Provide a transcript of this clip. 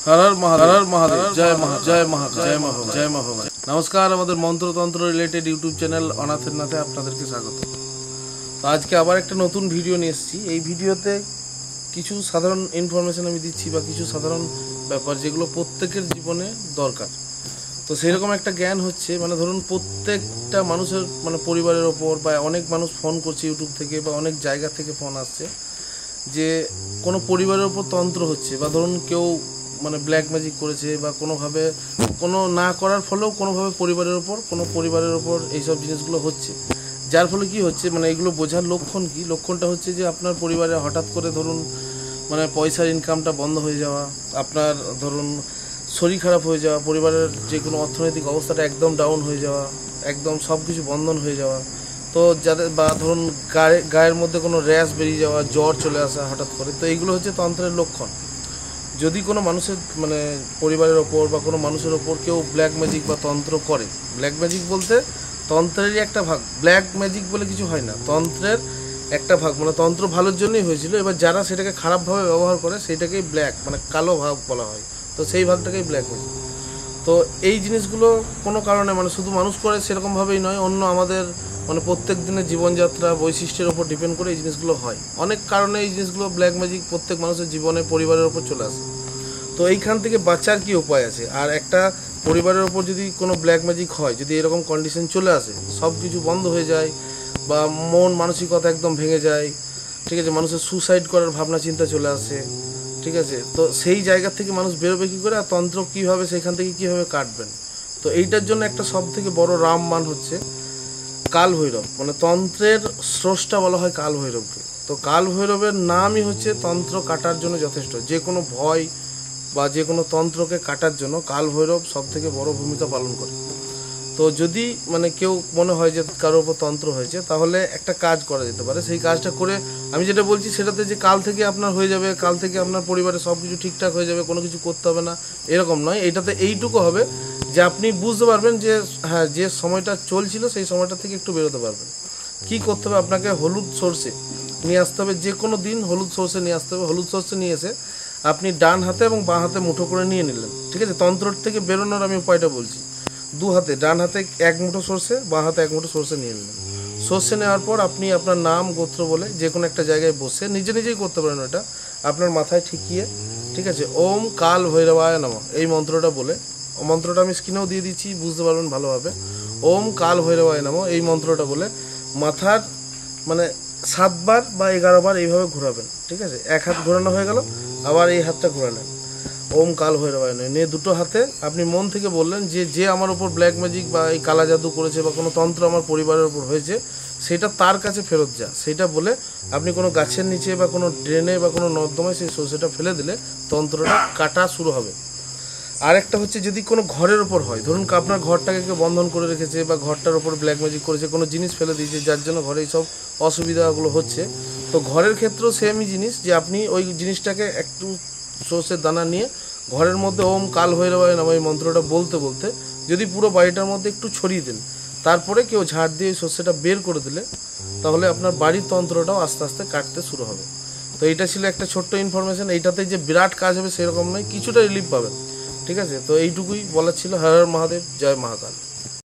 हर हर महादेव जय महाकाल जय महाकाल। नमस्कार আমাদের মন্ত্রতন্ত্র রিলেটেড ইউটিউব চ্যানেল অনাথের নাথে আপনাদেরকে স্বাগত। তো আজকে আবার একটা নতুন ভিডিও নিয়ে এসেছি। এই ভিডিওতে কিছু সাধারণ ইনফরমেশন আমি দিচ্ছি বা কিছু সাধারণ ব্যাপার যেগুলো প্রত্যেকের জীবনে দরকার। তো সেরকম একটা জ্ঞান হচ্ছে মানে ধরুন প্রত্যেকটা মানুষের মানে পরিবারের ওপর বা অনেক মানুষ ফোন করছে ইউটিউব থেকে বা অনেক জায়গা থেকে ফোন আসছে যে কোনো পরিবারের ওপর তন্ত্র হচ্ছে বা ধরুন কেউ মানে ব্ল্যাক ম্যাজিক করেছে বা কোনোভাবে কোনো না করার ফলেও কোনোভাবে পরিবারের ওপর এইসব জিনিসগুলো হচ্ছে, যার ফলে কি হচ্ছে মানে এগুলো বোঝার লক্ষণ কি? লক্ষণটা হচ্ছে যে আপনার পরিবারে হঠাৎ করে ধরুন মানে পয়সার ইনকামটা বন্ধ হয়ে যাওয়া, আপনার ধরুন শরীর খারাপ হয়ে যাওয়া, পরিবারের যে কোনো অর্থনৈতিক অবস্থাটা একদম ডাউন হয়ে যাওয়া, একদম সব কিছু বন্ধন হয়ে যাওয়া। তো যাদের বা ধরুন গায়ের মধ্যে কোনো র্যাশ বেরিয়ে যাওয়া, জ্বর চলে আসা হঠাৎ করে, তো এইগুলো হচ্ছে তন্ত্রের লক্ষণ। যদি কোনো মানুষের মানে পরিবারের ওপর বা কোনো মানুষের ওপর কেউ ব্ল্যাক ম্যাজিক বা তন্ত্র করে, ব্ল্যাক ম্যাজিক বলতে তন্ত্রেরই একটা ভাগ, ব্ল্যাক ম্যাজিক বলে কিছু হয় না, তন্ত্রের একটা ভাগ, মানে তন্ত্র ভালোর জন্যই হয়েছিল। এবার যারা সেটাকে খারাপভাবে ব্যবহার করে সেটাকেই ব্ল্যাক মানে কালো ভাগ বলা হয়, তো সেই ভাগটাকেই ব্ল্যাক ম্যাজিক। তো এই জিনিসগুলো কোনো কারণে মানে শুধু মানুষ করে সেরকমভাবেই নয়, অন্য আমাদের মানে প্রত্যেক দিনের জীবনযাত্রা বৈশিষ্ট্যের ওপর ডিপেন্ড করে এই জিনিসগুলো হয়। অনেক কারণে এই জিনিসগুলো ব্ল্যাক ম্যাজিক প্রত্যেক মানুষের জীবনে পরিবারের ওপর চলে আসে। তো এইখান থেকে বাঁচার কি উপায় আছে? আর একটা পরিবারের ওপর যদি কোনো ব্ল্যাক ম্যাজিক হয়, যদি এরকম কন্ডিশন চলে আসে, সব কিছু বন্ধ হয়ে যায় বা মন মানসিকতা একদম ভেঙে যায়, ঠিক আছে, মানুষের সুসাইড করার ভাবনা চিন্তা চলে আসে, ঠিক আছে, তো সেই জায়গা থেকে মানুষ বেরোবে কী করে আর তন্ত্র কীভাবে সেখান থেকে কীভাবে কাটবেন? তো এইটার জন্য একটা সব থেকে বড় রামবাণ হচ্ছে কাল ভৈরব, মানে তন্ত্রের স্রষ্টা বলা হয় কাল ভৈরবকে। তো কাল ভৈরবের নামই হচ্ছে তন্ত্র কাটার জন্য যথেষ্ট। যে কোনো ভয় বা যে কোনো তন্ত্রকে কাটার জন্য কাল ভৈরব সব থেকে বড় ভূমিকা পালন করে। তো যদি মানে কেউ মনে হয় যে কারোর ওপর তন্ত্র হয়েছে, তাহলে একটা কাজ করা যেতে পারে। সেই কাজটা করে আমি যেটা বলছি সেটাতে যে কাল থেকে আপনার হয়ে যাবে, কাল থেকে আপনার পরিবারে সব কিছু ঠিকঠাক হয়ে যাবে, কোনো কিছু করতে হবে না, এরকম নয়। এইটাতে এইটুকু হবে যে আপনি বুঝতে পারবেন যে হ্যাঁ, যে সময়টা চলছিল সেই সময়টা থেকে একটু বেরোতে পারবেন। কি করতে হবে? আপনাকে হলুদ সর্ষে নিয়ে আসতে হবে, যে কোনো দিন হলুদ সর্ষে নিয়ে আসতে হবে। হলুদ সর্ষে নিয়ে এসে আপনি ডান হাতে এবং বাঁ হাতে মুঠো করে নিয়ে নিলেন, ঠিক আছে। তন্ত্র থেকে বেরোনোর আমি উপায়টা বলছি। দু হাতে, ডান হাতে এক মুঠো সর্ষে, বাঁ হাতে এক মুঠো সর্ষে নিয়ে নিলেন। সর্ষে নেওয়ার পর আপনি আপনার নাম গোত্র বলে যে কোনো একটা জায়গায় বসে নিজেই করতে পারেন, ওটা আপনার মাথায় ঠেকিয়ে, ঠিক আছে, ওম কাল ভৈরবায় নমঃ এই মন্ত্রটা বলে, মন্ত্রটা আমি স্ক্রিনেও দিয়ে দিচ্ছি, বুঝতে পারবেন ভালোভাবে। ওম কাল ভৈরবায় নমঃ এই মন্ত্রটা বলে মাথার মানে 7 বার বা 11 বার এইভাবে ঘোরাবেন, ঠিক আছে। এক হাত ঘোরানো হয়ে গেল, আবার এই হাতটা ঘোরালেন, ওম কাল ভৈরবায় নয় নিয়ে দুটো হাতে আপনি মন থেকে বললেন যে আমার ওপর ব্ল্যাক ম্যাজিক বা এই কালা জাদু করেছে বা কোনো তন্ত্র আমার পরিবারের ওপর হয়েছে, সেটা তার কাছে ফেরত যা, সেটা বলে আপনি কোনো গাছের নিচে বা কোনো ড্রেনে বা কোনো নর্দমায় সেই সর্ষেটা ফেলে দিলে তন্ত্রটা কাটা শুরু হবে। আরেকটা হচ্ছে যদি কোনো ঘরের ওপর হয়, ধরুন আপনার ঘরটাকে কেউ বন্ধন করে রেখেছে বা ঘরটার ওপর ব্ল্যাক ম্যাজিক করেছে, কোনো জিনিস ফেলে দিয়েছে যার জন্য ঘরে এইসব অসুবিধাগুলো হচ্ছে, তো ঘরের ক্ষেত্রেও সেমই জিনিস যে আপনি ওই জিনিসটাকে একটু সর্ষের দানা নিয়ে ঘরের মধ্যে ওম কাল ভৈরবায় নমঃ এই মন্ত্রটা বলতে বলতে যদি পুরো বাড়িটার মধ্যে একটু ছড়িয়ে দেন, তারপরে কেউ ঝাড় দিয়ে সর্ষেটা বের করে দিলে, তাহলে আপনার বাড়ির তন্ত্রটাও আস্তে আস্তে কাটতে শুরু হবে। তো এইটা ছিল একটা ছোট্ট ইনফরমেশন। এইটাতে যে বিরাট কাজ হবে সেরকম নয়, কিছুটা রিলিফ পাবেন, ঠিক আছে। তো এইটুকুই বলার ছিল। হর হর মহাদেব, জয় মহাকাল।